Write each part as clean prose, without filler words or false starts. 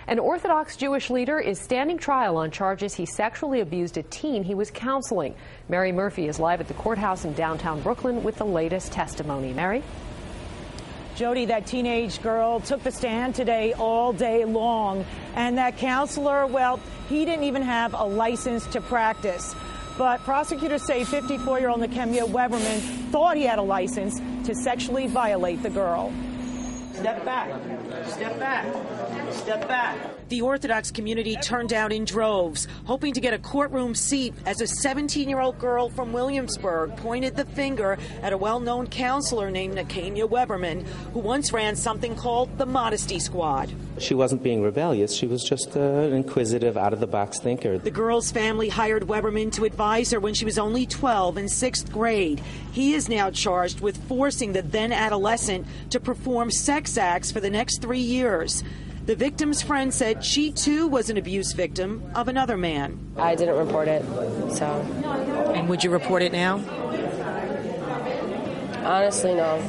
An Orthodox Jewish leader is standing trial on charges he sexually abused a teen he was counseling. Mary Murphy is live at the courthouse in downtown Brooklyn with the latest testimony. Mary? Jody, that teenage girl took the stand today all day long. And that counselor, well, he didn't even have a license to practice. But prosecutors say 54-year-old Nekemia Weberman thought he had a license to sexually violate the girl. Step back. Step back. Step back. The Orthodox community turned out in droves, hoping to get a courtroom seat as a 17-year-old girl from Williamsburg pointed the finger at a well-known counselor named Nekemia Weberman, who once ran something called the Modesty Squad. She wasn't being rebellious. She was just an inquisitive, out-of-the-box thinker. The girl's family hired Weberman to advise her when she was only 12 in 6th grade. He is now charged with forcing the then-adolescent to perform sex acts for the next 3 years. The victim's friend said she, too, was an abuse victim of another man. I didn't report it, so. And would you report it now? Honestly, no.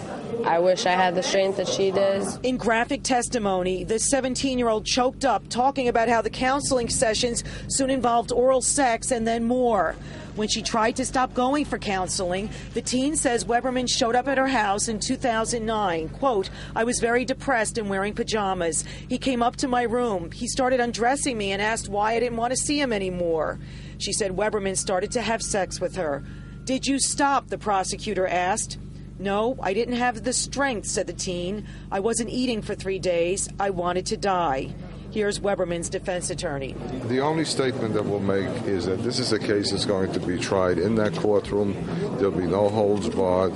I wish I had the strength that she does. In graphic testimony, the 17-year-old choked up, talking about how the counseling sessions soon involved oral sex and then more. When she tried to stop going for counseling, the teen says Weberman showed up at her house in 2009. Quote, "I was very depressed and wearing pajamas. He came up to my room. He started undressing me and asked why I didn't want to see him anymore." She said Weberman started to have sex with her. "Did you stop?" the prosecutor asked. "No, I didn't have the strength," said the teen. "I wasn't eating for 3 days. I wanted to die." Here's Weberman's defense attorney. The only statement that we'll make is that this is a case that's going to be tried in that courtroom. There'll be no holds barred.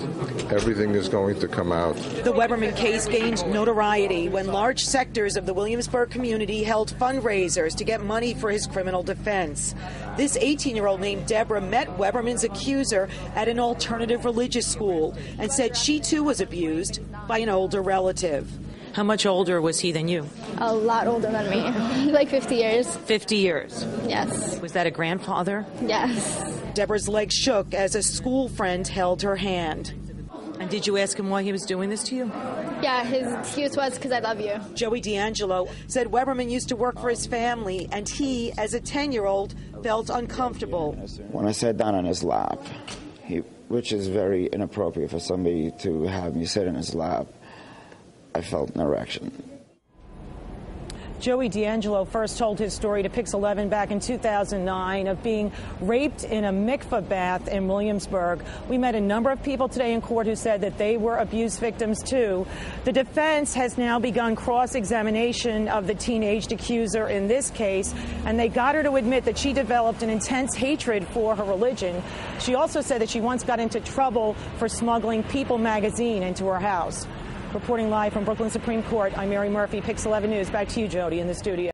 Everything is going to come out. The Weberman case gained notoriety when large sectors of the Williamsburg community held fundraisers to get money for his criminal defense. This 18-year-old named Deborah met Weberman's accuser at an alternative religious school and said she too was abused by an older relative. How much older was he than you? A lot older than me, like 50 years. 50 years? Yes. Was that a grandfather? Yes. Deborah's legs shook as a school friend held her hand. And did you ask him why he was doing this to you? Yeah, his excuse was because I love you. Joey D'Angelo said Weberman used to work for his family, and he, as a 10-year-old, felt uncomfortable. When I sat down on his lap, which is very inappropriate for somebody to have me sit in his lap, I felt an erection. Joey D'Angelo first told his story to PIX 11 back in 2009 of being raped in a mikveh bath in Williamsburg. We met a number of people today in court who said that they were abuse victims too. The defense has now begun cross-examination of the teenaged accuser in this case, and they got her to admit that she developed an intense hatred for her religion. She also said that she once got into trouble for smuggling People magazine into her house. Reporting live from Brooklyn Supreme Court, I'm Mary Murphy, PIX 11 News. Back to you, Jody, in the studio.